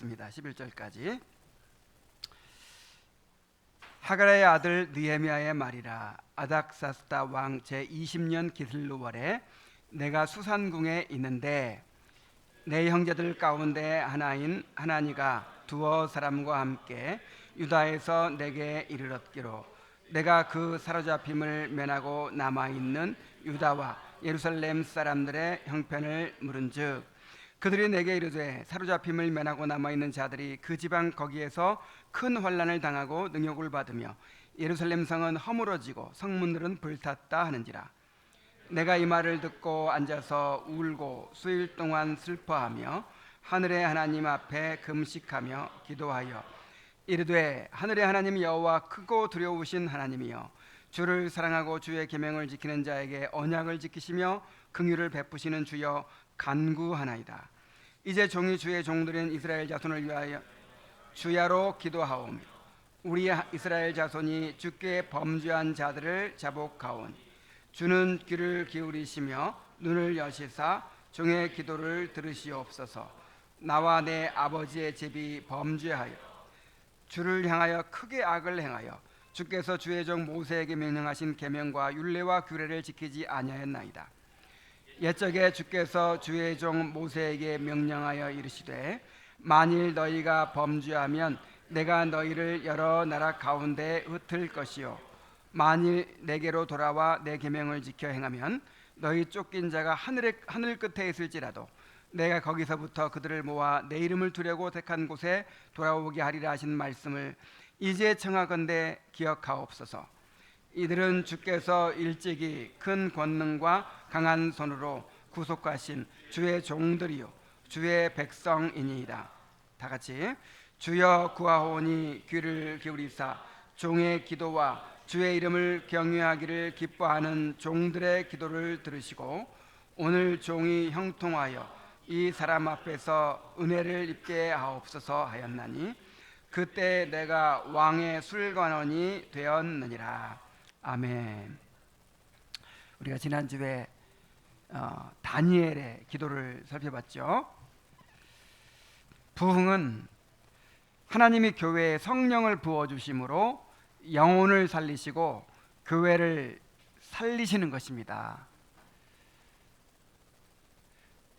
11절까지. 하가랴의 아들 느헤미야의 말이라. 아닥사스다 왕 제20년 기슬루월에 내가 수산궁에 있는데 내 형제들 가운데 하나인 하나니가 두어 사람과 함께 유다에서 내게 이르렀기로 내가 그 사로잡힘을 면하고 남아있는 유다와 예루살렘 사람들의 형편을 물은즉 그들이 내게 이르되 사로잡힘을 면하고 남아있는 자들이 그 지방 거기에서 큰 환난을 당하고 능욕을 받으며 예루살렘 성은 허물어지고 성문들은 불탔다 하는지라. 내가 이 말을 듣고 앉아서 울고 수일 동안 슬퍼하며 하늘의 하나님 앞에 금식하며 기도하여 이르되 하늘의 하나님 여호와 크고 두려우신 하나님이여 주를 사랑하고 주의 계명을 지키는 자에게 언약을 지키시며 긍휼을 베푸시는 주여 간구하나이다. 이제 종이 주의 종들인 이스라엘 자손을 위하여 주야로 기도하오며 우리 이스라엘 자손이 주께 범죄한 자들을 자복하오니 주는 귀를 기울이시며 눈을 여시사 종의 기도를 들으시옵소서. 나와 내 아버지의 집이 범죄하여 주를 향하여 크게 악을 행하여 주께서 주의 종 모세에게 명령하신 계명과 율례와 규례를 지키지 아니하였나이다. 옛적에 주께서 주의 종 모세에게 명령하여 이르시되 만일 너희가 범죄하면 내가 너희를 여러 나라 가운데 흩을 것이요 만일 내게로 돌아와 내 계명을 지켜 행하면 너희 쫓긴 자가 하늘 끝에 있을지라도 내가 거기서부터 그들을 모아 내 이름을 두려고 택한 곳에 돌아오게 하리라 하신 말씀을 이제 청하건대 기억하옵소서. 이들은 주께서 일찍이 큰 권능과 강한 손으로 구속하신 주의 종들이요 주의 백성이니이다. 다 같이 주여 구하오니 귀를 기울이사 종의 기도와 주의 이름을 경외하기를 기뻐하는 종들의 기도를 들으시고 오늘 종이 형통하여 이 사람 앞에서 은혜를 입게 하옵소서 하였나니 그때 내가 왕의 술관원이 되었느니라. 아멘. 우리가 지난주에 다니엘의 기도를 살펴봤죠. 부흥은 하나님이 교회에 성령을 부어주심으로 영혼을 살리시고 교회를 살리시는 것입니다.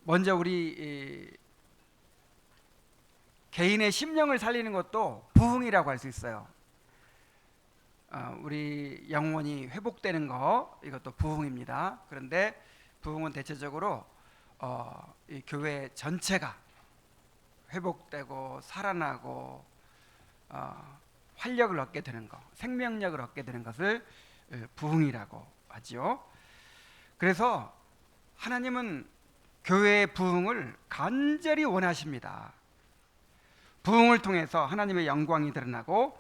먼저 우리 개인의 심령을 살리는 것도 부흥이라고 할 수 있어요. 우리 영혼이 회복되는 거 이것도 부흥입니다. 그런데 부흥은 대체적으로 이 교회 전체가 회복되고 살아나고 활력을 얻게 되는 것, 생명력을 얻게 되는 것을 부흥이라고 하지요. 그래서 하나님은 교회의 부흥을 간절히 원하십니다. 부흥을 통해서 하나님의 영광이 드러나고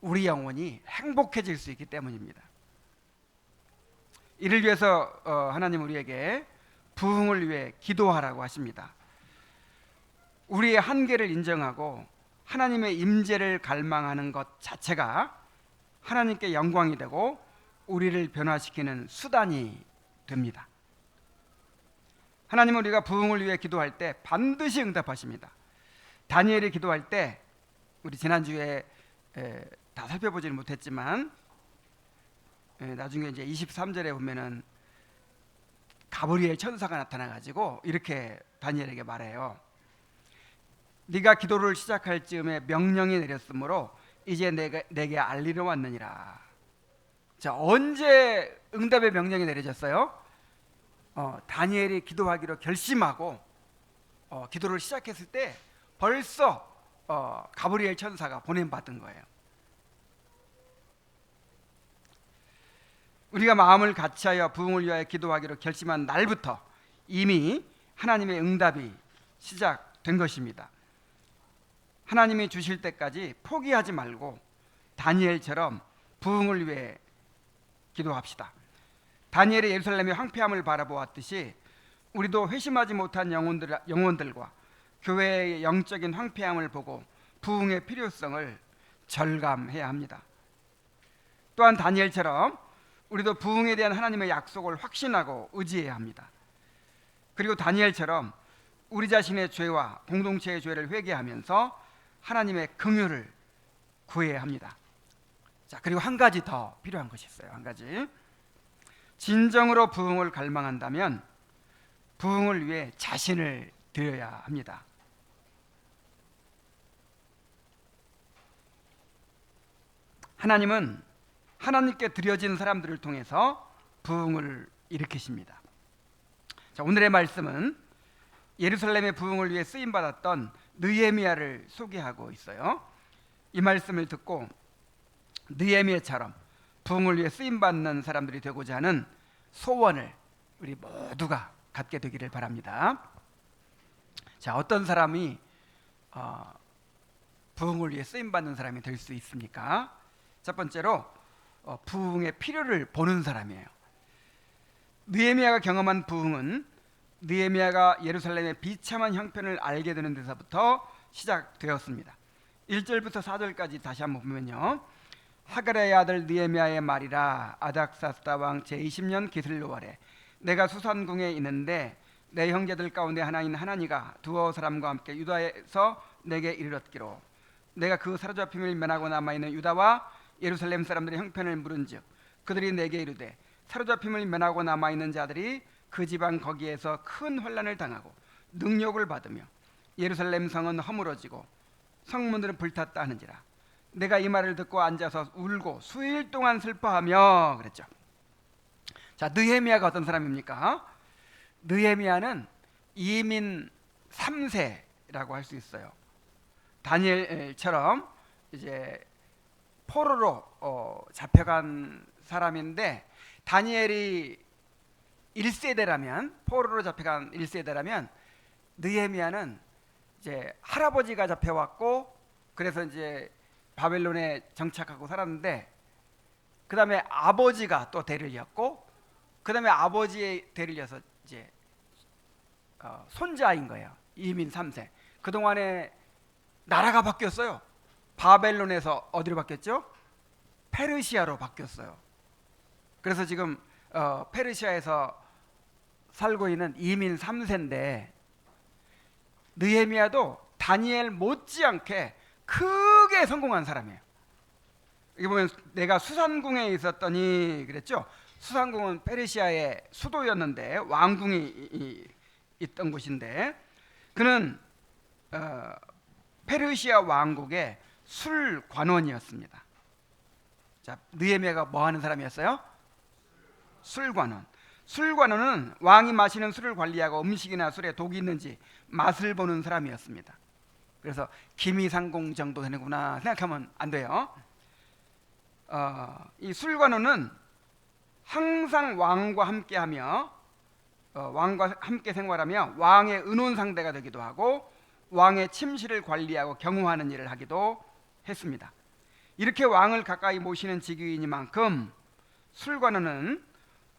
우리 영혼이 행복해질 수 있기 때문입니다. 이를 위해서 하나님 우리에게 부흥을 위해 기도하라고 하십니다. 우리의 한계를 인정하고 하나님의 임재를 갈망하는 것 자체가 하나님께 영광이 되고 우리를 변화시키는 수단이 됩니다. 하나님은 우리가 부흥을 위해 기도할 때 반드시 응답하십니다. 다니엘이 기도할 때 우리 지난주에 다 살펴보지는 못했지만 나중에 이제 23절에 보면은 가브리엘 천사가 나타나가지고 이렇게 다니엘에게 말해요. 네가 기도를 시작할 즈음에 명령이 내렸으므로 이제 내게 알리러 왔느니라. 자, 언제 응답의 명령이 내려졌어요? 다니엘이 기도하기로 결심하고 기도를 시작했을 때 벌써 가브리엘 천사가 보냄받은 거예요. 우리가 마음을 같이하여 부흥을 위하여 기도하기로 결심한 날부터 이미 하나님의 응답이 시작된 것입니다. 하나님이 주실 때까지 포기하지 말고 다니엘처럼 부흥을 위해 기도합시다. 다니엘이 예루살렘의 황폐함을 바라보았듯이 우리도 회심하지 못한 영혼들과 교회의 영적인 황폐함을 보고 부흥의 필요성을 절감해야 합니다. 또한 다니엘처럼 우리도 부흥에 대한 하나님의 약속을 확신하고 의지해야 합니다. 그리고 다니엘처럼 우리 자신의 죄와 공동체의 죄를 회개하면서 하나님의 긍휼을 구해야 합니다. 자, 그리고 한 가지 더 필요한 것이 있어요. 한 가지. 진정으로 부흥을 갈망한다면 부흥을 위해 자신을 드려야 합니다. 하나님은 하나님께 드려진 사람들을 통해서 부흥을 일으키십니다. 자, 오늘의 말씀은 예루살렘의 부흥을 위해 쓰임 받았던 느헤미야를 소개하고 있어요. 이 말씀을 듣고 느헤미야처럼 부흥을 위해 쓰임 받는 사람들이 되고자 하는 소원을 우리 모두가 갖게 되기를 바랍니다. 자, 어떤 사람이 부흥을 위해 쓰임 받는 사람이 될 수 있습니까? 첫 번째로 부흥의 필요를 보는 사람이에요. 느헤미야가 경험한 부흥은 느헤미야가 예루살렘의 비참한 형편을 알게 되는 데서부터 시작되었습니다. 1절부터 4절까지 다시 한번 보면요, 하가랴의 아들 느헤미야의 말이라. 아닥사스다 왕 제20년 기슬로월에 내가 수산궁에 있는데 내 형제들 가운데 하나인 하나니가 두어 사람과 함께 유다에서 내게 이르렀기로 내가 그 사로잡힘을 면하고 남아있는 유다와 예루살렘 사람들의 형편을 물은즉 그들이 내게 이르되 사로잡힘을 면하고 남아있는 자들이 그 지방 거기에서 큰 환난을 당하고 능욕을 받으며 예루살렘 성은 허물어지고 성문들은 불탔다 하는지라. 내가 이 말을 듣고 앉아서 울고 수일 동안 슬퍼하며 그랬죠. 자, 느헤미야가 어떤 사람입니까? 느헤미야는 이민 3세라고 할 수 있어요. 다니엘처럼 이제 포로로 잡혀간 사람인데, 다니엘이 1세대라면, 포로로 잡혀간 1세대라면 느헤미야는 이제 할아버지가 잡혀왔고 그래서 이제 바벨론에 정착하고 살았는데, 그 다음에 아버지가 또 대를 이었고 그 다음에 아버지의 대를 이어서 이제 손자인 거예요. 이민 3세. 그동안에 나라가 바뀌었어요. 바벨론에서 어디로 바뀌었죠? 페르시아로 바뀌었어요. 그래서 지금 페르시아에서 살고 있는 이민 3세인데, 느헤미야도 다니엘 못지않게 크게 성공한 사람이에요. 여기 보면 내가 수산궁에 있었더니 그랬죠. 수산궁은 페르시아의 수도였는데 왕궁이 있던 곳인데, 그는 페르시아 왕국의 술관원이었습니다. 자, 느헤미야가 뭐 하는 사람이었어요? 술관원. 술관원은 왕이 마시는 술을 관리하고 음식이나 술에 독이 있는지 맛을 보는 사람이었습니다. 그래서 기미상공 정도 되는구나 생각하면 안 돼요. 이 술관원은 항상 왕과 함께하며 왕과 함께 생활하며 왕의 의논 상대가 되기도 하고 왕의 침실을 관리하고 경호하는 일을 하기도 했습니다. 이렇게 왕을 가까이 모시는 직위이니만큼 술관원은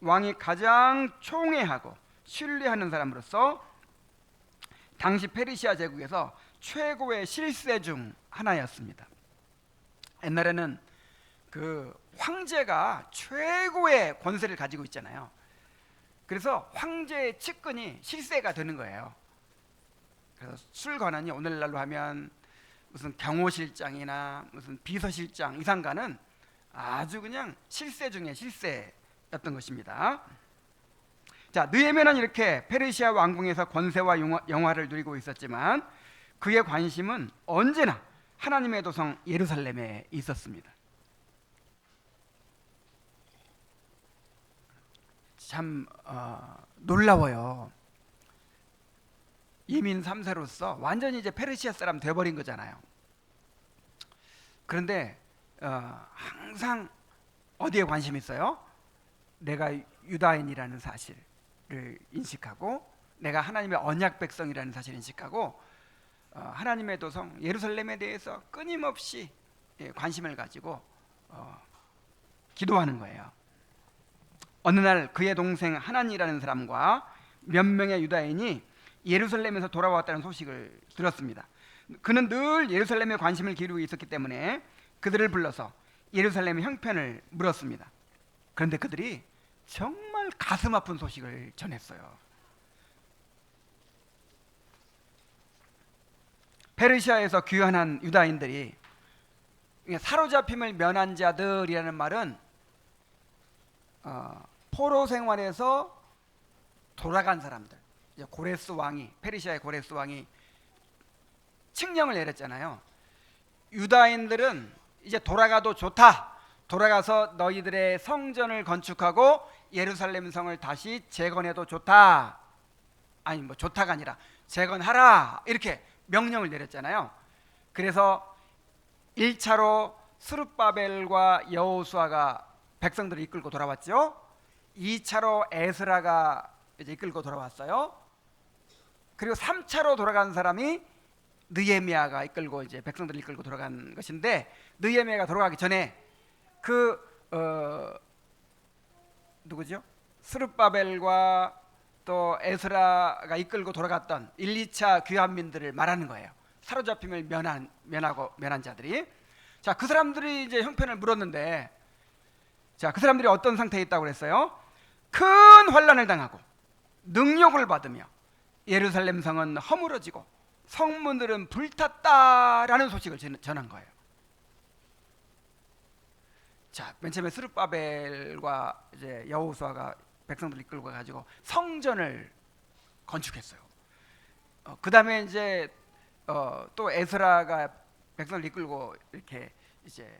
왕이 가장 총애하고 신뢰하는 사람으로서 당시 페르시아 제국에서 최고의 실세 중 하나였습니다. 옛날에는 그 황제가 최고의 권세를 가지고 있잖아요. 그래서 황제의 측근이 실세가 되는 거예요. 그래서 술관원이 오늘날로 하면 무슨 경호실장이나 무슨 비서실장 이상가는 아주 그냥 실세 중에 실세였던 것입니다. 자, 느헤미야는 이렇게 페르시아 왕궁에서 권세와 영화를 누리고 있었지만 그의 관심은 언제나 하나님의 도성 예루살렘에 있었습니다. 참 놀라워요. 이민 3세로서 완전히 이제 페르시아 사람 돼버린 거잖아요. 그런데 항상 어디에 관심이 있어요? 내가 유다인이라는 사실을 인식하고 내가 하나님의 언약 백성이라는 사실을 인식하고 하나님의 도성 예루살렘에 대해서 끊임없이 관심을 가지고 기도하는 거예요. 어느 날 그의 동생 하나니라는 사람과 몇 명의 유다인이 예루살렘에서 돌아왔다는 소식을 들었습니다. 그는 늘 예루살렘에 관심을 기울이고 있었기 때문에 그들을 불러서 예루살렘의 형편을 물었습니다. 그런데 그들이 정말 가슴 아픈 소식을 전했어요. 페르시아에서 귀환한 유다인들이, 사로잡힘을 면한 자들이라는 말은 포로 생활에서 돌아간 사람들, 이제 고레스 왕이, 페르시아의 고레스 왕이 칙령을 내렸잖아요. 유다인들은 이제 돌아가도 좋다, 돌아가서 너희들의 성전을 건축하고 예루살렘 성을 다시 재건해도 좋다, 아니 뭐 좋다가 아니라 재건하라, 이렇게 명령을 내렸잖아요. 그래서 1차로 스룹바벨과 여호수아가 백성들을 이끌고 돌아왔죠. 2차로 에스라가 이제 이끌고 돌아왔어요. 그리고 3차로 돌아간 사람이 느헤미야가 이끌고 이제 백성들을 이끌고 돌아간 것인데, 느헤미야가 돌아가기 전에 누구죠? 스룹바벨과 또 에스라가 이끌고 돌아갔던 1, 2차 귀환민들을 말하는 거예요. 사로잡힘을 면한 자들이. 자, 그 사람들이 이제 형편을 물었는데, 자, 그 사람들이 어떤 상태에 있다고 그랬어요? 큰 환난을 당하고 능욕을 받으며 예루살렘 성은 허물어지고 성문들은 불탔다라는 소식을 전한 거예요. 자, 맨 처음에 스룹바벨과 이제 여호수아가 백성들을 이끌고 가지고 성전을 건축했어요. 그 다음에 이제 또 에스라가 백성을 이끌고 이렇게 이제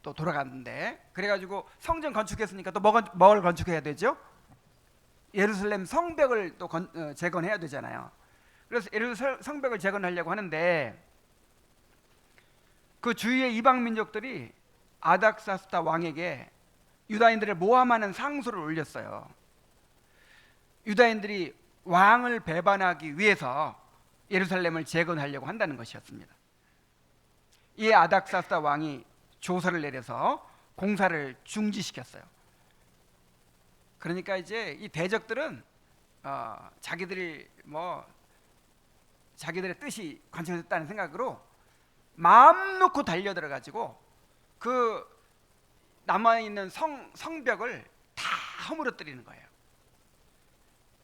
또 돌아갔는데, 그래가지고 성전 건축했으니까 또 뭘 건축해야 되죠? 예루살렘 성벽을 또 재건해야 되잖아요. 그래서 예루살렘 성벽을 재건하려고 하는데, 그 주위의 이방 민족들이 아닥사스다 왕에게 유다인들을 모함하는 상소를 올렸어요. 유다인들이 왕을 배반하기 위해서 예루살렘을 재건하려고 한다는 것이었습니다. 이에 아닥사스다 왕이 조서를 내려서 공사를 중지시켰어요. 그러니까 이제 이 대적들은 자기들의 뜻이 관철됐다는 생각으로 마음 놓고 달려들어가지고 그 남아있는 성벽을 다 허물어뜨리는 거예요.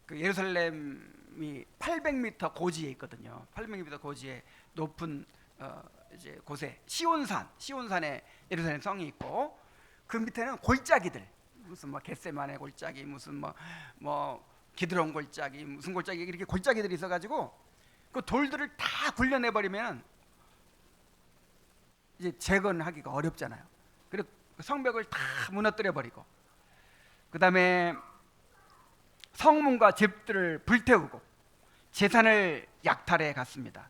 그 예루살렘이 800m 고지에 있거든요. 800m 고지에 높은 이제 곳에 시온산에 예루살렘 성이 있고, 그 밑에는 골짜기들, 무슨 뭐 겟세마네 골짜기, 무슨 뭐 기드론 골짜기, 무슨 골짜기, 이렇게 골짜기들이 있어가지고 그 돌들을 다 굴려내 버리면 이제 재건하기가 어렵잖아요. 그리고 성벽을 다 무너뜨려 버리고, 그 다음에 성문과 집들을 불태우고 재산을 약탈해 갔습니다.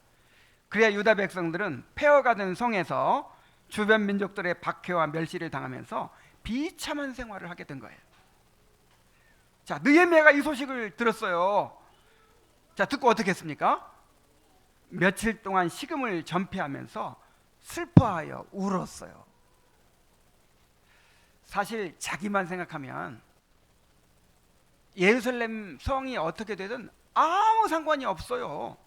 그래야 유다 백성들은 폐허가 된 성에서 주변 민족들의 박해와 멸시를 당하면서 비참한 생활을 하게 된 거예요. 자, 느헤미야가 이 소식을 들었어요. 자, 듣고 어떻게 했습니까? 며칠 동안 식음을 전폐하면서 슬퍼하여 울었어요. 사실 자기만 생각하면 예루살렘 성이 어떻게 되든 아무 상관이 없어요.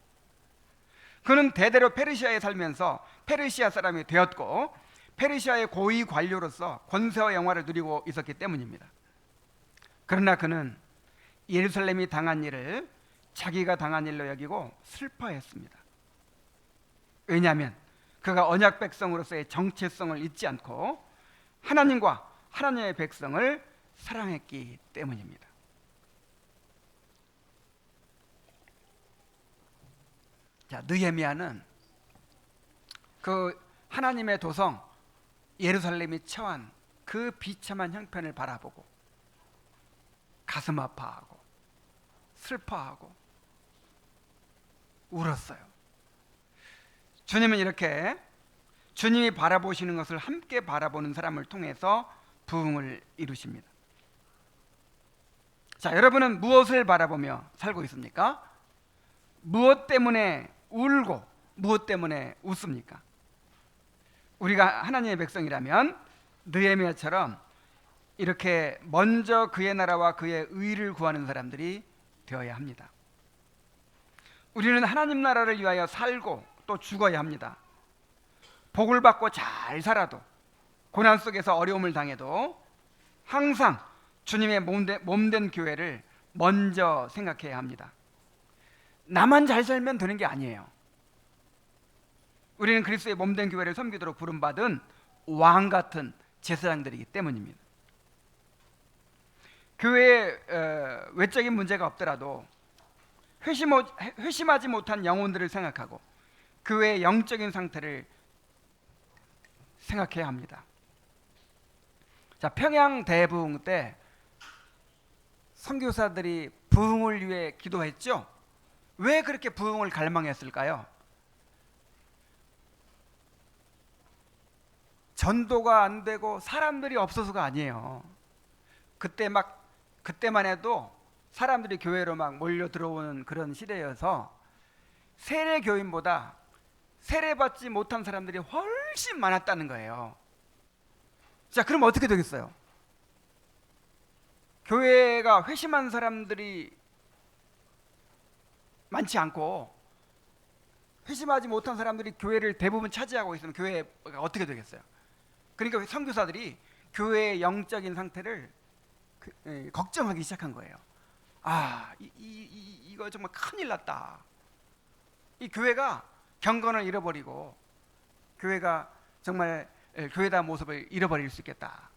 그는 대대로 페르시아에 살면서 페르시아 사람이 되었고 페르시아의 고위 관료로서 권세와 영화를 누리고 있었기 때문입니다. 그러나 그는 예루살렘이 당한 일을 자기가 당한 일로 여기고 슬퍼했습니다. 왜냐하면 그가 언약 백성으로서의 정체성을 잊지 않고 하나님과 하나님의 백성을 사랑했기 때문입니다. 자, 느헤미야는 그 하나님의 도성 예루살렘이 처한 그 비참한 형편을 바라보고 가슴 아파하고 슬퍼하고 울었어요. 주님은 이렇게 주님이 바라보시는 것을 함께 바라보는 사람을 통해서 부흥을 이루십니다. 자, 여러분은 무엇을 바라보며 살고 있습니까? 무엇 때문에 울고 무엇 때문에 웃습니까? 우리가 하나님의 백성이라면 느헤미야처럼 이렇게 먼저 그의 나라와 그의 의를 구하는 사람들이 되어야 합니다. 우리는 하나님 나라를 위하여 살고 또 죽어야 합니다. 복을 받고 잘 살아도, 고난 속에서 어려움을 당해도 항상 주님의 몸된 교회를 먼저 생각해야 합니다. 나만 잘 살면 되는 게 아니에요. 우리는 그리스도의 몸된 교회를 섬기도록 부름받은 왕 같은 제사장들이기 때문입니다. 교회에 외적인 문제가 없더라도 회심하지 못한 영혼들을 생각하고 교회의 영적인 상태를 생각해야 합니다. 자, 평양 대부흥 때 선교사들이 부흥을 위해 기도했죠. 왜 그렇게 부흥을 갈망했을까요? 전도가 안 되고 사람들이 없어서가 아니에요. 그때만 해도 사람들이 교회로 막 몰려 들어오는 그런 시대여서 세례 교인보다 세례받지 못한 사람들이 훨씬 많았다는 거예요. 자, 그럼 어떻게 되겠어요? 교회가 회심한 사람들이 많지 않고 회심하지 못한 사람들이 교회를 대부분 차지하고 있으면 교회가 어떻게 되겠어요? 그러니까 선교사들이 교회의 영적인 상태를 걱정하기 시작한 거예요. 이거 정말 큰일 났다. 이 교회가 경건을 잃어버리고 교회가 정말 교회다 모습을 잃어버릴 수 있겠다.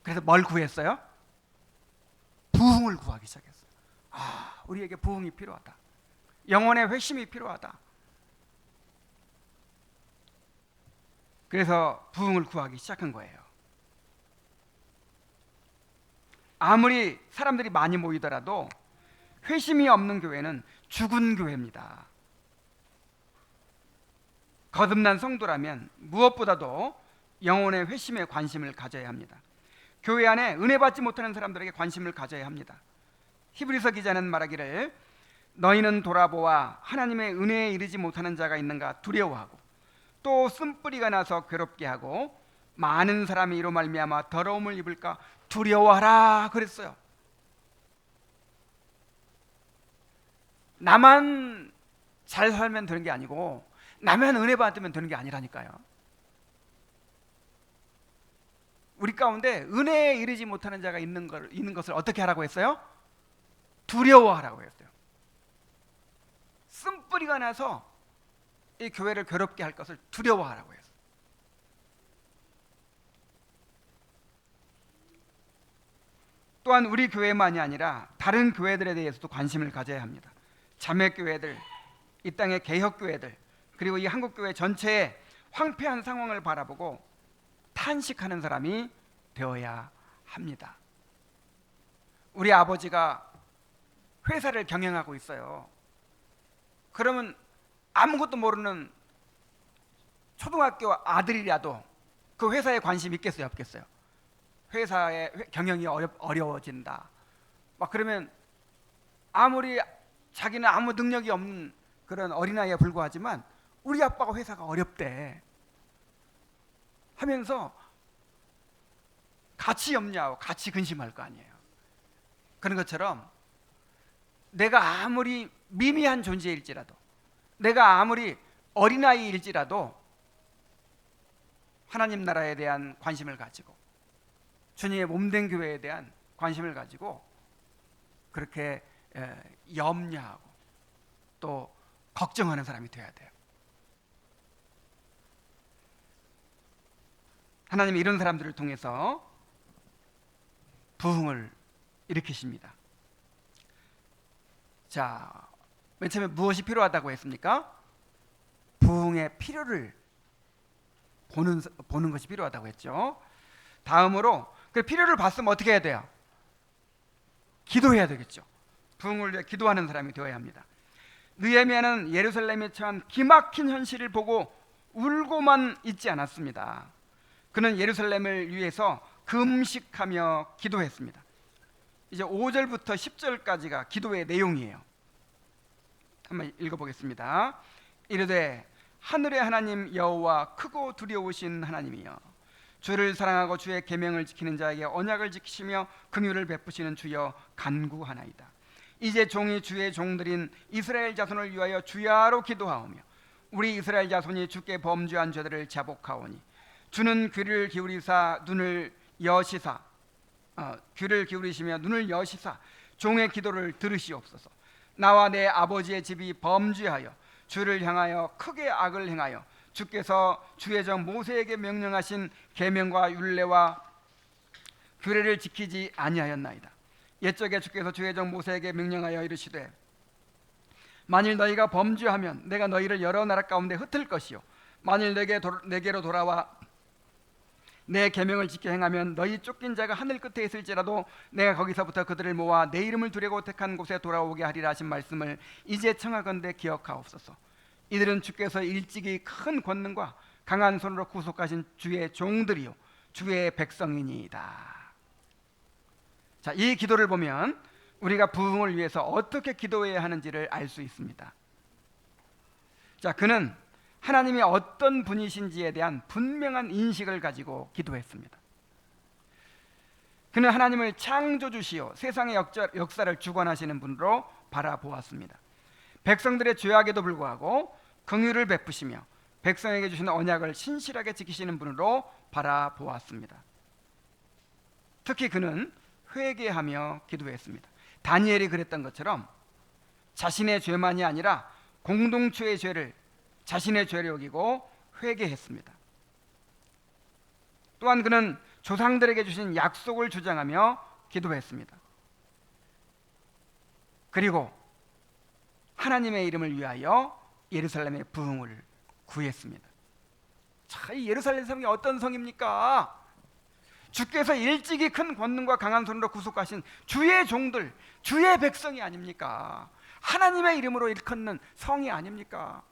그래서 뭘 구했어요? 부흥을 구하기 시작했어요. 우리에게 부흥이 필요하다. 영혼의 회심이 필요하다. 그래서 부흥을 구하기 시작한 거예요. 아무리 사람들이 많이 모이더라도 회심이 없는 교회는 죽은 교회입니다. 거듭난 성도라면 무엇보다도 영혼의 회심에 관심을 가져야 합니다. 교회 안에 은혜 받지 못하는 사람들에게 관심을 가져야 합니다. 히브리서 기자는 말하기를 너희는 돌아보아 하나님의 은혜에 이르지 못하는 자가 있는가 두려워하고 또 쓴뿌리가 나서 괴롭게 하고 많은 사람이 이로 말미암아 더러움을 입을까 두려워하라 그랬어요. 나만 잘 살면 되는 게 아니고 나만 은혜 받으면 되는 게 아니라니까요. 우리 가운데 은혜에 이르지 못하는 자가 있는 것을 어떻게 하라고 했어요? 두려워하라고 했어요. 쓴뿌리가 나서 이 교회를 괴롭게 할 것을 두려워하라고 했어요. 또한 우리 교회만이 아니라 다른 교회들에 대해서도 관심을 가져야 합니다. 자매교회들, 이 땅의 개혁교회들, 그리고 이 한국교회 전체의 황폐한 상황을 바라보고 탄식하는 사람이 되어야 합니다. 우리 아버지가 회사를 경영하고 있어요. 그러면 아무것도 모르는 초등학교 아들이라도 그 회사에 관심 있겠어요, 없겠어요? 회사의 경영이 어려워진다. 막 그러면 아무리 자기는 아무 능력이 없는 그런 어린아이에 불과하지만 우리 아빠가 회사가 어렵대 하면서 같이 염려하고 같이 근심할 거 아니에요. 그런 것처럼 내가 아무리 미미한 존재일지라도 내가 아무리 어린아이일지라도 하나님 나라에 대한 관심을 가지고 주님의 몸된 교회에 대한 관심을 가지고 그렇게 염려하고 또 걱정하는 사람이 되어야 돼요. 하나님이 이런 사람들을 통해서 부흥을 일으키십니다. 자, 맨 처음에 무엇이 필요하다고 했습니까? 부흥의 필요를 보는 것이 필요하다고 했죠. 다음으로 그 필요를 봤으면 어떻게 해야 돼요? 기도해야 되겠죠. 부흥을 위해 기도하는 사람이 되어야 합니다. 느헤미야는 예루살렘에 처한 기막힌 현실을 보고 울고만 있지 않았습니다. 그는 예루살렘을 위해서 금식하며 기도했습니다. 이제 5절부터 10절까지가 기도의 내용이에요. 한번 읽어보겠습니다. 이르되 하늘의 하나님 여호와 크고 두려우신 하나님이여 주를 사랑하고 주의 계명을 지키는 자에게 언약을 지키시며 긍휼을 베푸시는 주여 간구하나이다. 이제 종이 주의 종들인 이스라엘 자손을 위하여 주야로 기도하오며 우리 이스라엘 자손이 주께 범죄한 죄들을 자복하오니 주는 귀를 기울이시며 눈을 여시사 종의 기도를 들으시옵소서. 나와 내 아버지의 집이 범죄하여 주를 향하여 크게 악을 행하여 주께서 주의 종 모세에게 명령하신 계명과 율례와 규례를 지키지 아니하였나이다. 옛적에 주께서 주의 종 모세에게 명령하여 이르시되 만일 너희가 범죄하면 내가 너희를 여러 나라 가운데 흩을 것이요 만일 내게로 돌아와 내 계명을 지켜 행하면 너희 쫓긴 자가 하늘 끝에 있을지라도 내가 거기서부터 그들을 모아 내 이름을 두려고 택한 곳에 돌아오게 하리라 하신 말씀을 이제 청하건대 기억하옵소서. 이들은 주께서 일찍이 큰 권능과 강한 손으로 구속하신 주의 종들이요 주의 백성이니이다. 자, 이 기도를 보면 우리가 부흥을 위해서 어떻게 기도해야 하는지를 알 수 있습니다. 자, 그는 하나님이 어떤 분이신지에 대한 분명한 인식을 가지고 기도했습니다. 그는 하나님을 창조주시요 세상의 역사를 주관하시는 분으로 바라보았습니다. 백성들의 죄악에도 불구하고 긍휼을 베푸시며 백성에게 주시는 언약을 신실하게 지키시는 분으로 바라보았습니다. 특히 그는 회개하며 기도했습니다. 다니엘이 그랬던 것처럼 자신의 죄만이 아니라 공동체의 죄를 자신의 죄를 여기고 회개했습니다. 또한 그는 조상들에게 주신 약속을 주장하며 기도했습니다. 그리고 하나님의 이름을 위하여 예루살렘의 부흥을 구했습니다. 자, 이 예루살렘 성이 어떤 성입니까? 주께서 일찍이 큰 권능과 강한 손으로 구속하신 주의 종들, 주의 백성이 아닙니까? 하나님의 이름으로 일컫는 성이 아닙니까?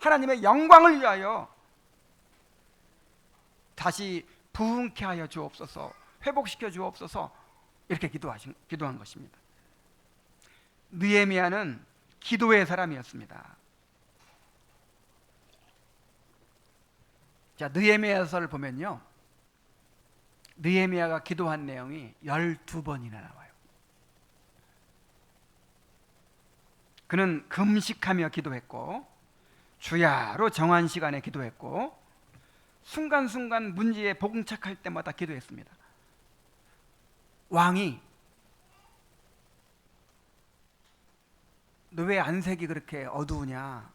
하나님의 영광을 위하여 다시 부흥케 하여 주옵소서, 회복시켜 주옵소서, 이렇게 기도한 것입니다. 느헤미야는 기도의 사람이었습니다. 자, 느헤미야서를 보면요, 느헤미야가 기도한 내용이 12번이나 나와요. 그는 금식하며 기도했고 주야로 정한 시간에 기도했고 순간순간 문제에 봉착할 때마다 기도했습니다. 왕이 너 왜 안색이 그렇게 어두우냐,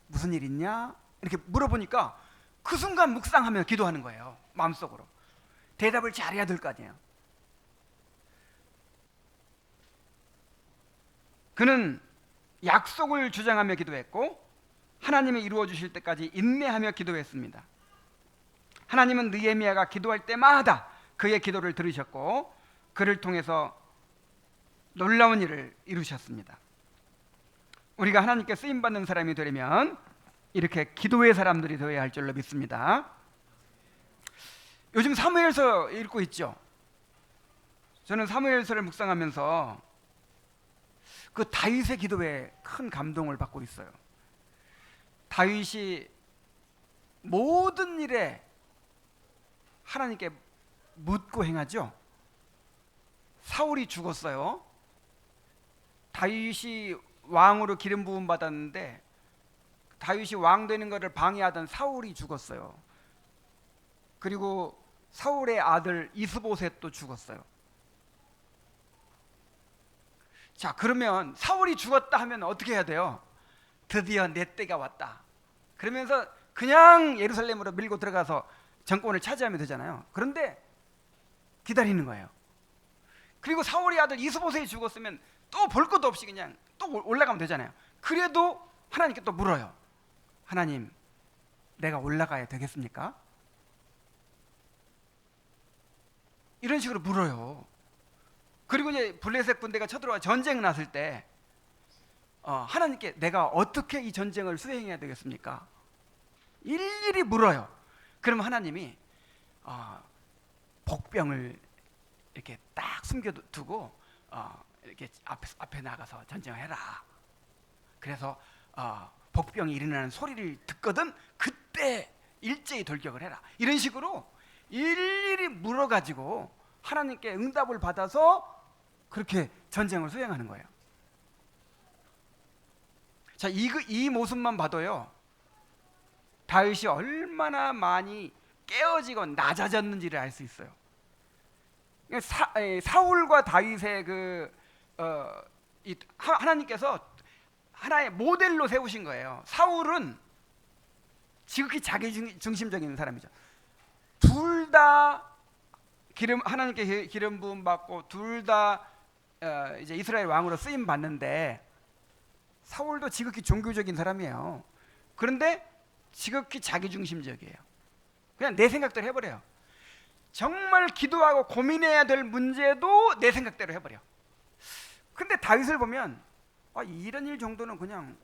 무슨 일 있냐 이렇게 물어보니까 그 순간 묵상하며 기도하는 거예요. 마음속으로 대답을 잘해야 될 거 아니에요. 그는 약속을 주장하며 기도했고 하나님이 이루어 주실 때까지 인내하며 기도했습니다. 하나님은 느헤미야가 기도할 때마다 그의 기도를 들으셨고 그를 통해서 놀라운 일을 이루셨습니다. 우리가 하나님께 쓰임받는 사람이 되려면 이렇게 기도의 사람들이 되어야 할 줄로 믿습니다. 요즘 사무엘서 읽고 있죠. 저는 사무엘서를 묵상하면서 그 다윗의 기도에 큰 감동을 받고 있어요. 다윗이 모든 일에 하나님께 묻고 행하죠. 사울이 죽었어요. 다윗이 왕으로 기름 부음 받았는데 다윗이 왕 되는 것을 방해하던 사울이 죽었어요. 그리고 사울의 아들 이스보셋도 죽었어요. 자, 그러면 사울이 죽었다 하면 어떻게 해야 돼요? 드디어 내 때가 왔다. 그러면서 그냥 예루살렘으로 밀고 들어가서 정권을 차지하면 되잖아요. 그런데 기다리는 거예요. 그리고 사울의 아들 이스보셋이 죽었으면 또 볼 것도 없이 그냥 또 올라가면 되잖아요. 그래도 하나님께 또 물어요. 하나님, 내가 올라가야 되겠습니까? 이런 식으로 물어요. 그리고 이제 블레셋 군대가 쳐들어와 전쟁 났을 때 하나님께 내가 어떻게 이 전쟁을 수행해야 되겠습니까? 일일이 물어요. 그러면 하나님이 복병을 이렇게 딱 숨겨두고 이렇게 앞에 나가서 전쟁을 해라. 그래서 복병이 일어나는 소리를 듣거든 그때 일제히 돌격을 해라. 이런 식으로 일일이 물어가지고 하나님께 응답을 받아서 그렇게 전쟁을 수행하는 거예요. 자, 이 모습만 봐도요, 다윗이 얼마나 많이 깨어지고 낮아졌는지를 알 수 있어요. 사울과 다윗의 하나님께서 하나의 모델로 세우신 거예요. 사울은 지극히 자기 중심적인 사람이죠. 둘 다 하나님께 기름 부음 받고 둘 다 이제 이스라엘 왕으로 쓰임 받는데, 사울도 지극히 종교적인 사람이에요. 그런데 지극히 자기 중심적이에요. 그냥 내 생각대로 해버려요. 정말 기도하고 고민해야 될 문제도 내 생각대로 해버려. 근데 다윗을 보면 이런 일 정도는 그냥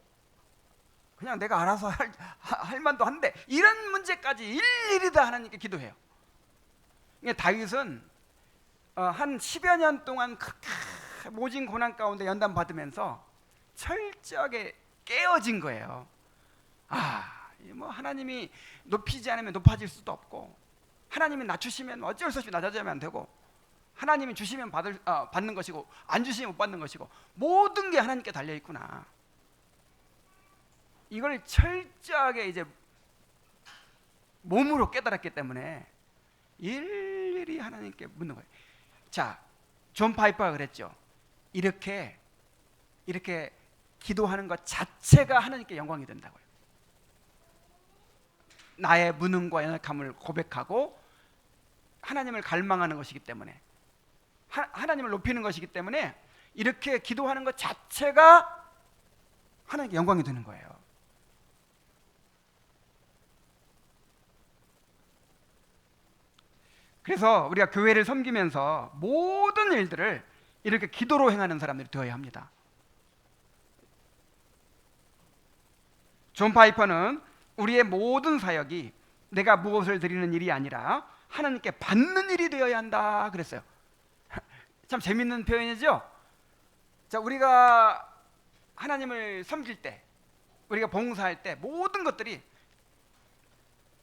내가 알아서 할 만도 한데, 이런 문제까지 일일이 다 하나님께 기도해요. 그러니까 다윗은 한 10여 년 동안 모진 고난 가운데 연단 받으면서 철저하게 깨어진 거예요. 뭐 하나님이 높이지 않으면 높아질 수도 없고, 하나님이 낮추시면 어쩔 수 없이 낮아져야만 되고, 하나님이 주시면 받는 것이고 안 주시면 못 받는 것이고, 모든 게 하나님께 달려 있구나. 이걸 철저하게 이제 몸으로 깨달았기 때문에 일일이 하나님께 묻는 거예요. 자, 존 파이퍼가 그랬죠. 이렇게 기도하는 것 자체가 하나님께 영광이 된다고요. 나의 무능과 연약함을 고백하고 하나님을 갈망하는 것이기 때문에, 하나님을 높이는 것이기 때문에, 이렇게 기도하는 것 자체가 하나님께 영광이 되는 거예요. 그래서 우리가 교회를 섬기면서 모든 일들을 이렇게 기도로 행하는 사람들이 되어야 합니다. 존 파이퍼는 우리의 모든 사역이 내가 무엇을 드리는 일이 아니라 하나님께 받는 일이 되어야 한다 그랬어요. 참 재밌는 표현이죠. 자, 우리가 하나님을 섬길 때, 우리가 봉사할 때 모든 것들이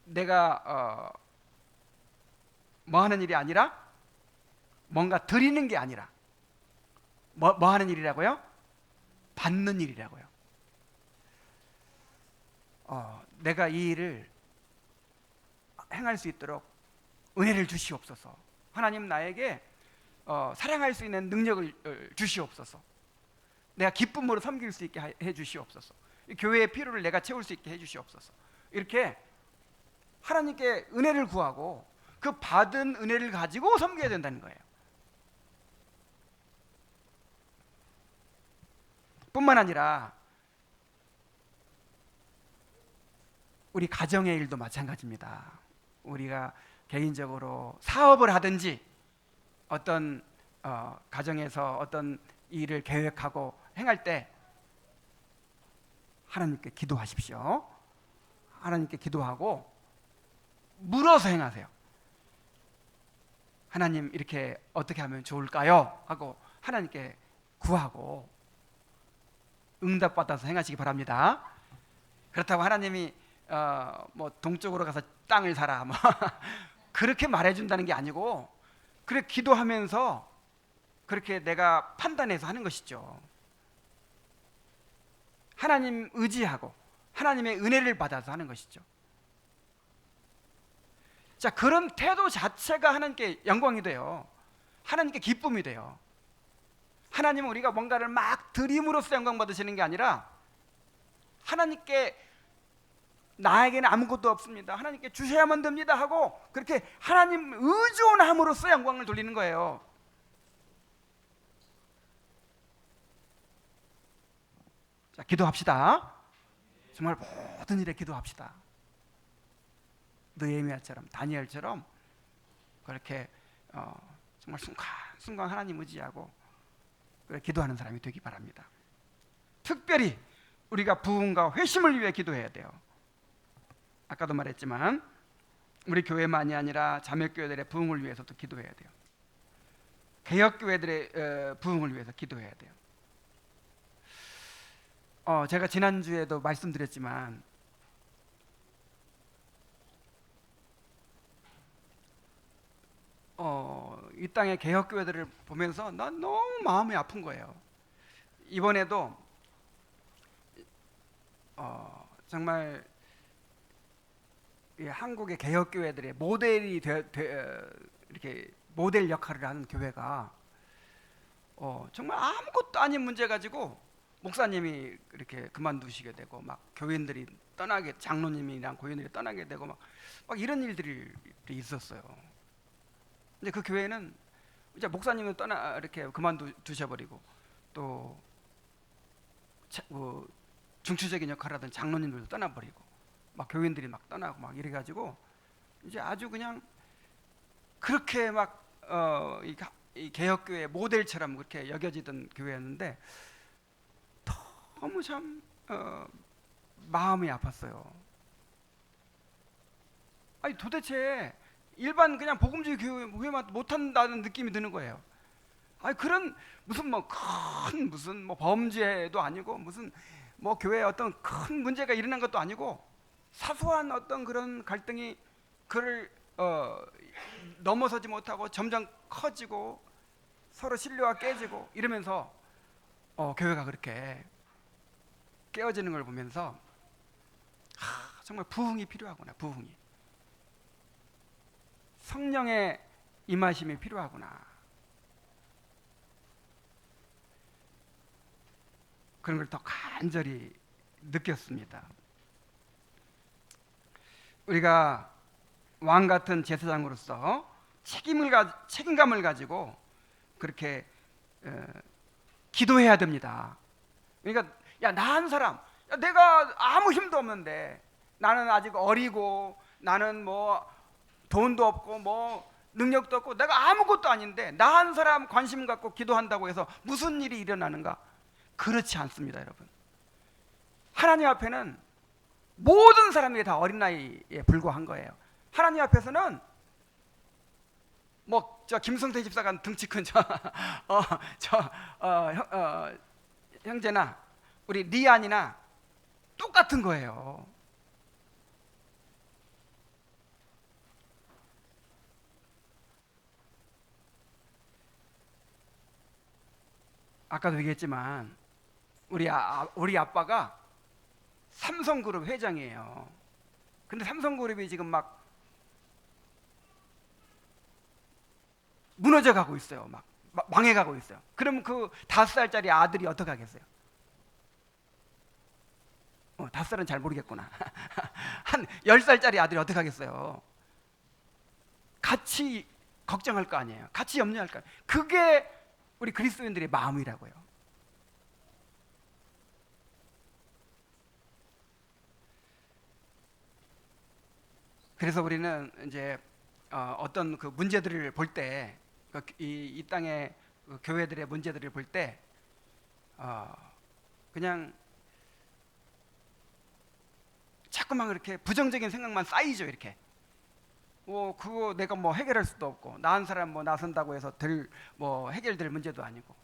내가 뭐 하는 일이 아니라, 뭔가 드리는 게 아니라 뭐 하는 일이라고요? 받는 일이라고요. 내가 이 일을 행할 수 있도록 은혜를 주시옵소서. 하나님 나에게 사랑할 수 있는 능력을 주시옵소서. 내가 기쁨으로 섬길 수 있게 해 주시옵소서. 교회의 필요를 내가 채울 수 있게 해 주시옵소서. 이렇게 하나님께 은혜를 구하고 그 받은 은혜를 가지고 섬겨야 된다는 거예요. 뿐만 아니라 우리 가정의 일도 마찬가지입니다. 우리가 개인적으로 사업을 하든지 어떤 가정에서 어떤 일을 계획하고 행할 때 하나님께 기도하십시오. 하나님께 기도하고 물어서 행하세요. 하나님, 이렇게 어떻게 하면 좋을까요? 하고 하나님께 구하고 응답받아서 행하시기 바랍니다. 그렇다고 하나님이 뭐 동쪽으로 가서 땅을 사라 뭐 그렇게 말해준다는 게 아니고, 그렇게 기도하면서 그렇게 내가 판단해서 하는 것이죠. 하나님 의지하고 하나님의 은혜를 받아서 하는 것이죠. 자, 그런 태도 자체가 하나님께 영광이 돼요. 하나님께 기쁨이 돼요. 하나님은 우리가 뭔가를 막 드림으로써 영광 받으시는 게 아니라, 하나님께 나에게는 아무것도 없습니다, 하나님께 주셔야만 됩니다 하고 그렇게 하나님 의존함으로써 영광을 돌리는 거예요. 자, 기도합시다. 정말 모든 일에 기도합시다. 느헤미야처럼, 다니엘처럼 그렇게 정말 순간 하나님 의지하고 그렇게 기도하는 사람이 되기 바랍니다. 특별히 우리가 부흥과 회심을 위해 기도해야 돼요. 아까도 말했지만 우리 교회만이 아니라 자매교회들의 부흥을 위해서도 기도해야 돼요. 개혁교회들의 부흥을 위해서 기도해야 돼요. 제가 지난주에도 말씀드렸지만 이 땅의 개혁교회들을 보면서 난 너무 마음이 아픈 거예요. 이번에도 정말 이 한국의 개혁교회들의 모델이 이렇게 모델 역할을 하는 교회가 정말 아무것도 아닌 문제 가지고 목사님이 이렇게 그만두시게 되고 막 교인들이 떠나게, 장로님이랑 고인들이 떠나게 되고 막 이런 일들이 있었어요. 이제 그 교회는 이제 목사님은 떠나 이렇게 그만두셔버리고 또 중추적인 역할을 하던 장로님들도 떠나버리고 막 교인들이 막 떠나고 막 이래가지고 이제 아주 그냥 그렇게 막 이 개혁교회 모델처럼 그렇게 여겨지던 교회였는데 너무 참 마음이 아팠어요. 아니 도대체 일반 그냥 복음주의 교회만 못한다는 느낌이 드는 거예요. 아니 그런 무슨 뭐 큰 무슨 뭐 범죄도 아니고 무슨 뭐 교회에 어떤 큰 문제가 일어난 것도 아니고 사소한 어떤 그런 갈등이 그를 넘어서지 못하고 점점 커지고 서로 신뢰가 깨지고 이러면서 교회가 그렇게 깨어지는 걸 보면서 정말 부흥이 필요하구나. 부흥이, 성령의 임하심이 필요하구나. 그런 걸 더 간절히 느꼈습니다. 우리가 왕 같은 제사장으로서 책임감을 가지고 그렇게 기도해야 됩니다. 그러니까 야, 나 한 사람, 야, 내가 아무 힘도 없는데, 나는 아직 어리고, 나는 뭐 돈도 없고 뭐 능력도 없고 내가 아무것도 아닌데 나 한 사람 관심 갖고 기도한다고 해서 무슨 일이 일어나는가? 그렇지 않습니다, 여러분. 하나님 앞에는 모든 사람들이 다 어린 나이에 불과한 거예요. 하나님 앞에서는 뭐 저 김성태 집사가 등치 큰 형제나 우리 리안이나 똑같은 거예요. 아까도 얘기했지만 우리 아빠가 삼성그룹 회장이에요. 근데 삼성그룹이 지금 막 무너져 가고 있어요. 막 망해 가고 있어요. 그럼 그 5살짜리 아들이 어떻게 하겠어요? 5살은 잘 모르겠구나. 한 10살짜리 아들이 어떻게 하겠어요? 같이 걱정할 거 아니에요. 같이 염려할 거 아니에요. 그게 우리 그리스도인들의 마음이라고요. 그래서 우리는 이제 어떤 그 문제들을 볼 때, 이 땅의 그 교회들의 문제들을 볼 때 그냥 자꾸만 그렇게 부정적인 생각만 쌓이죠. 이렇게 그거 내가 뭐 해결할 수도 없고, 나 한 사람 뭐 나선다고 해서 뭐 해결될 문제도 아니고,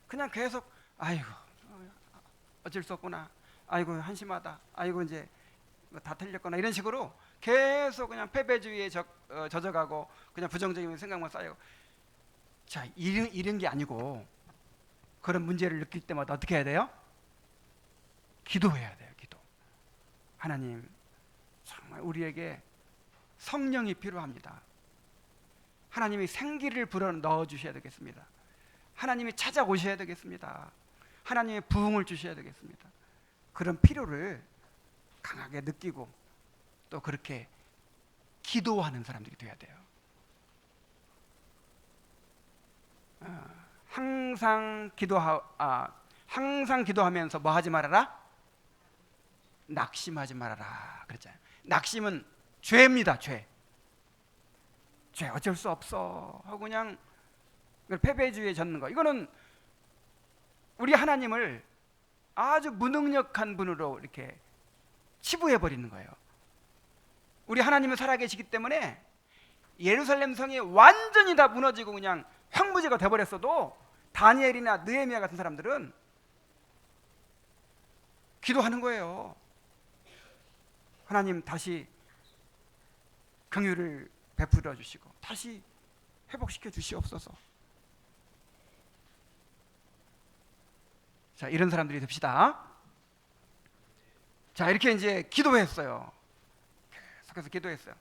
그냥 계속 아이고 어쩔 수 없구나, 아이고 한심하다, 아이고 이제 다 틀렸거나, 이런 식으로 계속 그냥 패배주의에 젖어가고 그냥 부정적인 생각만 쌓이고. 자, 이런 게 아니고, 그런 문제를 느낄 때마다 어떻게 해야 돼요? 기도해야 돼요. 기도. 하나님, 정말 우리에게 성령이 필요합니다. 하나님이 생기를 불어 넣어 주셔야 되겠습니다. 하나님이 찾아오셔야 되겠습니다. 하나님의 부흥을 주셔야 되겠습니다. 그런 필요를 강하게 느끼고 또 그렇게 기도하는 사람들이 돼야 돼요. 항상 기도하면서 뭐 하지 말아라? 낙심하지 말아라 그랬잖아요. 낙심은 죄입니다. 죄 어쩔 수 없어 하고 그냥 패배주의에 젖는 거, 이거는 우리 하나님을 아주 무능력한 분으로 이렇게 치부해 버리는 거예요. 우리 하나님은 살아계시기 때문에 예루살렘 성이 완전히 다 무너지고 그냥 황무지가 돼버렸어도 다니엘이나 느헤미야 같은 사람들은 기도하는 거예요. 하나님 다시 긍휼을 베풀어 주시고 다시 회복시켜 주시옵소서. 자, 이런 사람들이 됩시다. 자, 이렇게 이제 기도했어요. 계속해서 기도했어요.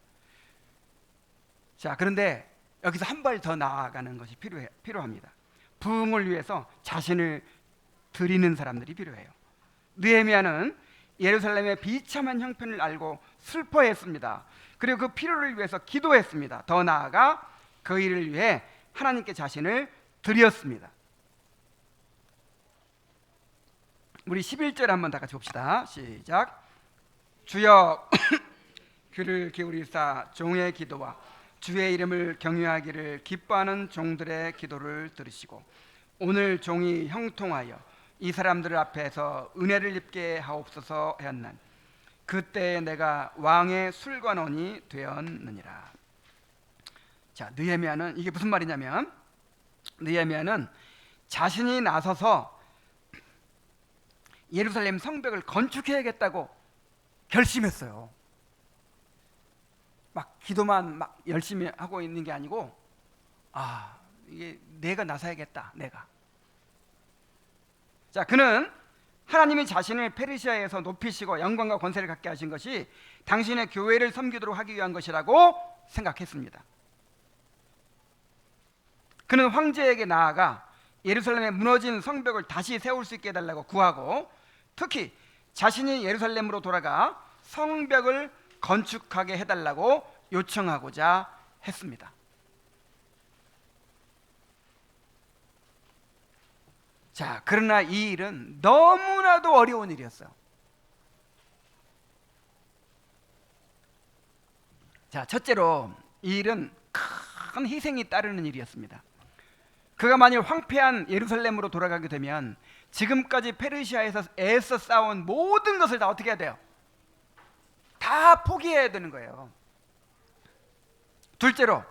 자, 그런데 여기서 한 발 더 나아가는 것이 필요합니다. 부흥을 위해서 자신을 드리는 사람들이 필요해요. 느헤미야는 예루살렘의 비참한 형편을 알고 슬퍼했습니다. 그리고 그 필요를 위해서 기도했습니다. 더 나아가 그 일을 위해 하나님께 자신을 드렸습니다. 우리 11절 한번 다 같이 봅시다. 시작. 주여 귀를 기울이사 종의 기도와 주의 이름을 경외하기를 기뻐하는 종들의 기도를 들으시고 오늘 종이 형통하여 이 사람들 앞에서 은혜를 입게 하옵소서 하였난 그때 내가 왕의 술관원이 되었느니라. 자, 느헤미야는 이게 무슨 말이냐면, 느헤미야는 자신이 나서서 예루살렘 성벽을 건축해야겠다고 결심했어요. 막 기도만 막 열심히 하고 있는 게 아니고, 이게 내가 나서야겠다. 내가. 자, 그는 하나님이 자신을 페르시아에서 높이시고 영광과 권세를 갖게 하신 것이 당신의 교회를 섬기도록 하기 위한 것이라고 생각했습니다. 그는 황제에게 나아가 예루살렘의 무너진 성벽을 다시 세울 수 있게 해달라고 구하고, 특히 자신이 예루살렘으로 돌아가 성벽을 건축하게 해달라고 요청하고자 했습니다. 자, 그러나 이 일은 너무나도 어려운 일이었어요. 자, 첫째로 이 일은 큰 희생이 따르는 일이었습니다. 그가 만일 황폐한 예루살렘으로 돌아가게 되면 지금까지 페르시아에서 애써 쌓아온 모든 것을 다 어떻게 해야 돼요? 다 포기해야 되는 거예요. 둘째로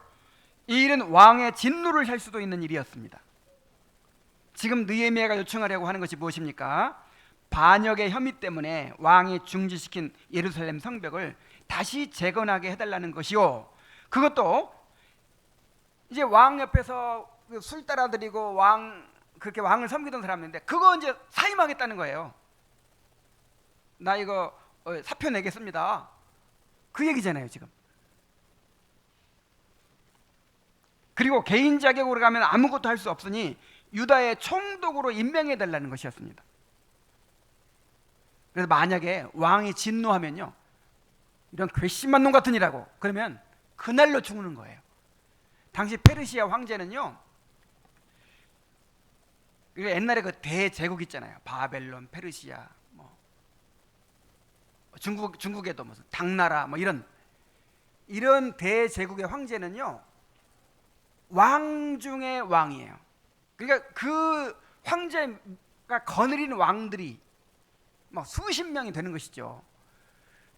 이 일은 왕의 진노를 살 수도 있는 일이었습니다. 지금 느헤미야가 요청하려고 하는 것이 무엇입니까? 반역의 혐의 때문에 왕이 중지시킨 예루살렘 성벽을 다시 재건하게 해달라는 것이요, 그것도 이제 왕 옆에서 술 따라드리고 그렇게 왕을 섬기던 사람인데 그거 이제 사임하겠다는 거예요. 나 이거 사표 내겠습니다. 그 얘기잖아요 지금. 그리고 개인 자격으로 가면 아무것도 할 수 없으니 유다의 총독으로 임명해 달라는 것이었습니다. 그래서 만약에 왕이 진노하면요, 이런 괘씸한 놈 같은 이라고 그러면 그날로 죽는 거예요. 당시 페르시아 황제는요, 옛날에 그 대제국 있잖아요. 바벨론, 페르시아, 뭐 중국에도 무슨 당나라 뭐 이런 대제국의 황제는요, 왕 중의 왕이에요. 그러니까 그 황제가 거느린 왕들이 막 수십 명이 되는 것이죠.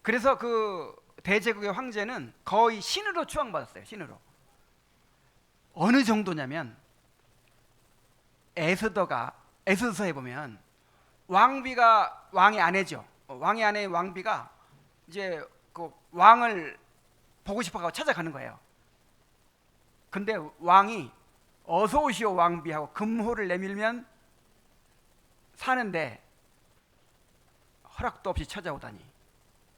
그래서 그 대제국의 황제는 거의 신으로 추앙받았어요. 신으로. 어느 정도냐면 에스더서에 보면 왕비가 왕의 아내죠. 왕의 아내의 왕비가 이제 그 왕을 보고 싶어서 찾아가는 거예요. 근데 왕이 어서 오시오 왕비하고 금호를 내밀면 사는데 허락도 없이 찾아오다니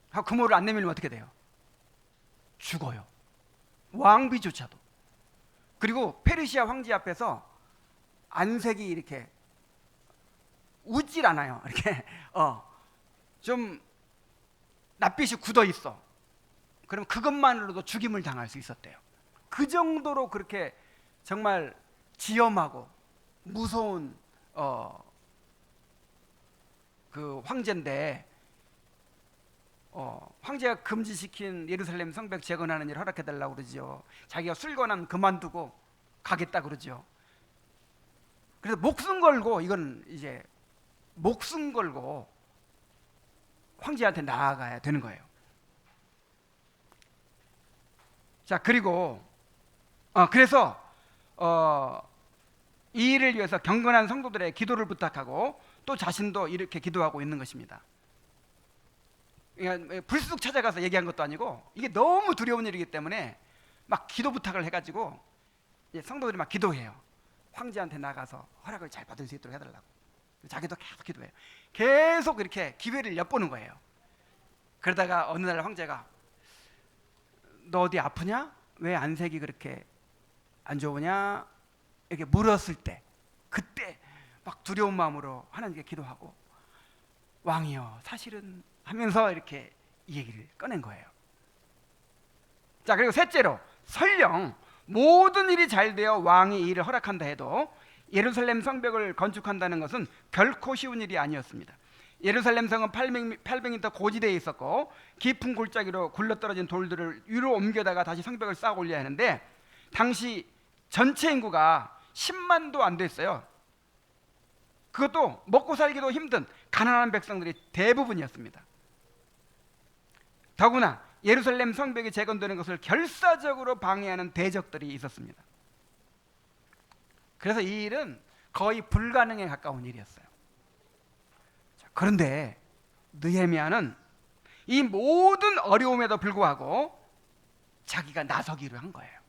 하고 금호를 안 내밀면 어떻게 돼요? 죽어요. 왕비조차도. 그리고 페르시아 황제 앞에서 안색이 이렇게 웃질 않아요. 이렇게 좀 낯빛이 굳어 있어. 그럼 그것만으로도 죽임을 당할 수 있었대요. 그 정도로 그렇게 정말 지엄하고 무서운 그 황제인데, 황제가 금지시킨 예루살렘 성벽 재건하는 일을 허락해달라고 그러죠. 자기가 술권한 그만두고 가겠다 그러죠. 그래서 목숨 걸고, 이건 이제 목숨 걸고 황제한테 나아가야 되는 거예요. 자, 그리고 그래서 이 일을 위해서 경건한 성도들의 기도를 부탁하고 또 자신도 이렇게 기도하고 있는 것입니다. 그러니까 불쑥 찾아가서 얘기한 것도 아니고 이게 너무 두려운 일이기 때문에 막 기도 부탁을 해가지고 성도들이 막 기도해요. 황제한테 나가서 허락을 잘 받을 수 있도록 해달라고. 자기도 계속 기도해요. 계속 이렇게 기회를 엿보는 거예요. 그러다가 어느 날 황제가 너 어디 아프냐? 왜 안색이 그렇게 안 좋으냐? 이렇게 물었을 때 그때 막 두려운 마음으로 하나님께 기도하고, 왕이여 사실은 하면서 이렇게 이 얘기를 꺼낸 거예요. 자, 그리고 셋째로, 설령 모든 일이 잘 되어 왕이 이 일을 허락한다 해도 예루살렘 성벽을 건축한다는 것은 결코 쉬운 일이 아니었습니다. 예루살렘 성은 800m 고지대에 있었고 깊은 골짜기로 굴러떨어진 돌들을 위로 옮겨다가 다시 성벽을 쌓아 올려야 하는데, 당시 전체 인구가 10만도 안 됐어요. 그것도 먹고 살기도 힘든 가난한 백성들이 대부분이었습니다. 더구나 예루살렘 성벽이 재건되는 것을 결사적으로 방해하는 대적들이 있었습니다. 그래서 이 일은 거의 불가능에 가까운 일이었어요. 자, 그런데 느헤미야는 이 모든 어려움에도 불구하고 자기가 나서기로 한 거예요.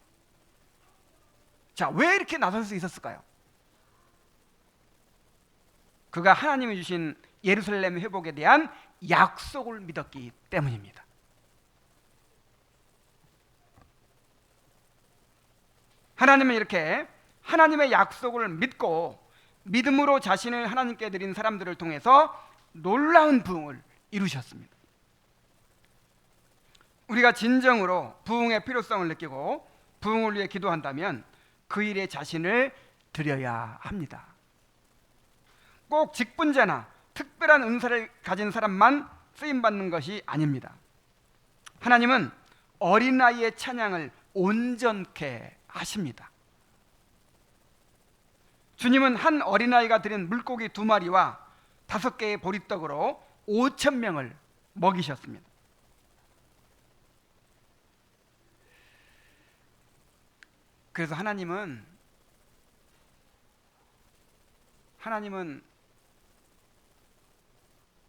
자, 왜 이렇게 나설 수 있었을까요? 그가 하나님이 주신 예루살렘 회복에 대한 약속을 믿었기 때문입니다. 하나님은 이렇게 하나님의 약속을 믿고 믿음으로 자신을 하나님께 드린 사람들을 통해서 놀라운 부흥을 이루셨습니다. 우리가 진정으로 부흥의 필요성을 느끼고 부흥을 위해 기도한다면 그 일에 자신을 드려야 합니다. 꼭 직분자나 특별한 은사를 가진 사람만 쓰임받는 것이 아닙니다. 하나님은 어린아이의 찬양을 온전케 하십니다. 주님은 한 어린아이가 드린 물고기 2마리와 5개의 보리떡으로 5,000명을 먹이셨습니다. 그래서 하나님은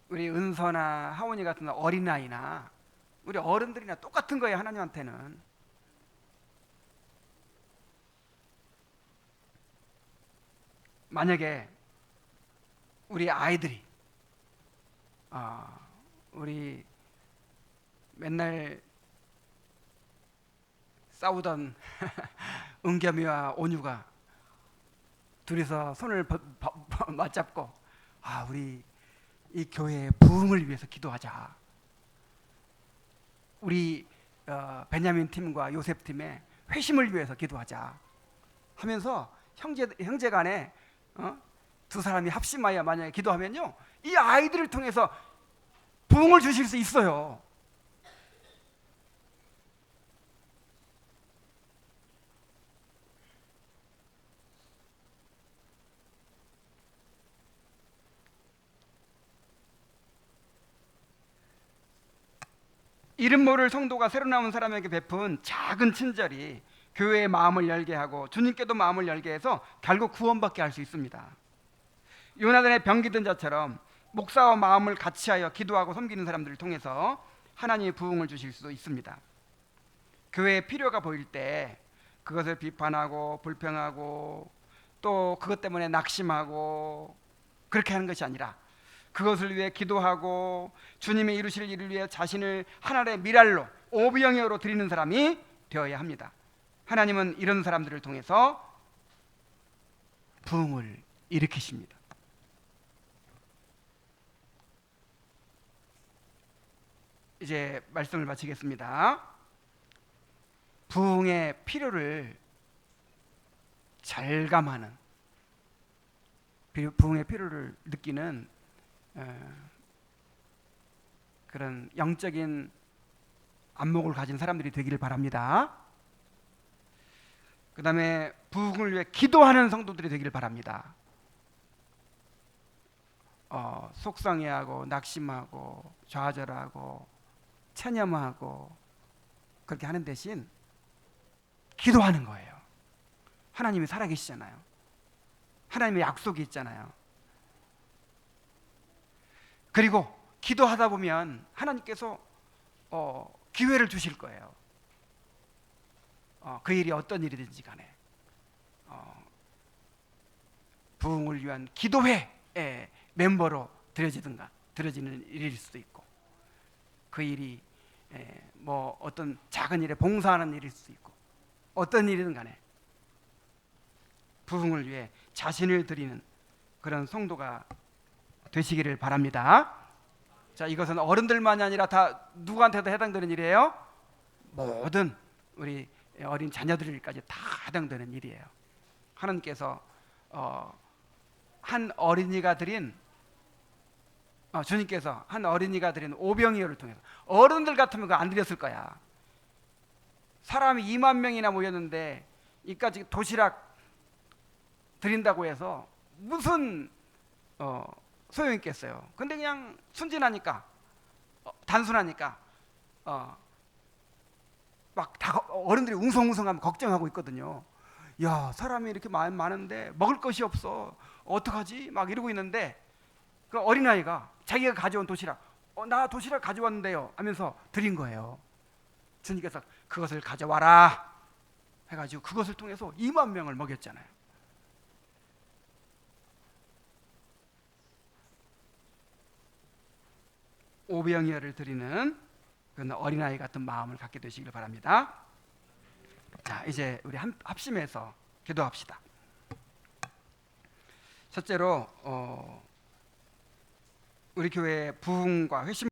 우리 은서나 하원이 같은 어린아이나 우리 어른들이나 똑같은 거예요. 하나님한테는. 만약에 우리 아이들이 우리 맨날 싸우던 은겸이와 온유가 둘이서 손을 맞잡고 우리 이 교회의 부흥을 위해서 기도하자, 우리 베냐민 팀과 요셉 팀의 회심을 위해서 기도하자 하면서 형제 간에 두 사람이 합심하여 만약에 기도하면요, 이 아이들을 통해서 부흥을 주실 수 있어요. 이름 모를 성도가 새로 나온 사람에게 베푼 작은 친절이 교회의 마음을 열게 하고 주님께도 마음을 열게 해서 결국 구원받게 할 수 있습니다. 요나단의 병기든 자처럼 목사와 마음을 같이하여 기도하고 섬기는 사람들을 통해서 하나님의 부흥을 주실 수도 있습니다. 교회의 필요가 보일 때 그것을 비판하고 불평하고 또 그것 때문에 낙심하고 그렇게 하는 것이 아니라 그것을 위해 기도하고 주님의 이루실 일을 위해 자신을 하나님의 미랄로 오병이어로 드리는 사람이 되어야 합니다. 하나님은 이런 사람들을 통해서 부흥을 일으키십니다. 이제 말씀을 마치겠습니다. 부흥의 필요를 절감하는, 부흥의 필요를 느끼는 그런 영적인 안목을 가진 사람들이 되기를 바랍니다. 그 다음에 부흥을 위해 기도하는 성도들이 되기를 바랍니다. 속상해하고 낙심하고 좌절하고 체념하고 그렇게 하는 대신 기도하는 거예요. 하나님이 살아계시잖아요. 하나님의 약속이 있잖아요. 그리고 기도하다 보면 하나님께서 기회를 주실 거예요. 그 일이 어떤 일이든지 간에 부흥을 위한 기도회의 멤버로 드려지는 일일 수도 있고, 그 일이 뭐 어떤 작은 일에 봉사하는 일일 수도 있고, 어떤 일이든 간에 부흥을 위해 자신을 드리는 그런 성도가 되시기를 바랍니다. 자, 이것은 어른들만이 아니라 다 누구한테도 해당되는 일이에요? 모든 우리 어린 자녀들까지 다 해당되는 일이에요. 하나님께서 한 어린이가 드린 주님께서 한 어린이가 드린 오병이어를 통해서, 어른들 같으면 그거 안 드렸을 거야. 사람이 2만 명이나 모였는데 이까지 도시락 드린다고 해서 무슨 소용이 있겠어요. 근데 그냥 순진하니까, 단순하니까 막 다 어른들이 웅성웅성하면 걱정하고 있거든요. 야, 사람이 이렇게 많은데 먹을 것이 없어, 어떡하지? 막 이러고 있는데 그 어린아이가 자기가 가져온 도시락, 나 도시락 가져왔는데요 하면서 드린 거예요. 주님께서 그것을 가져와라 해가지고 그것을 통해서 2만 명을 먹였잖아요. 오병이어를 드리는 그런 어린아이 같은 마음을 갖게 되시길 바랍니다. 자, 이제 우리 합심해서 기도합시다. 첫째로 우리 교회의 부흥과 회심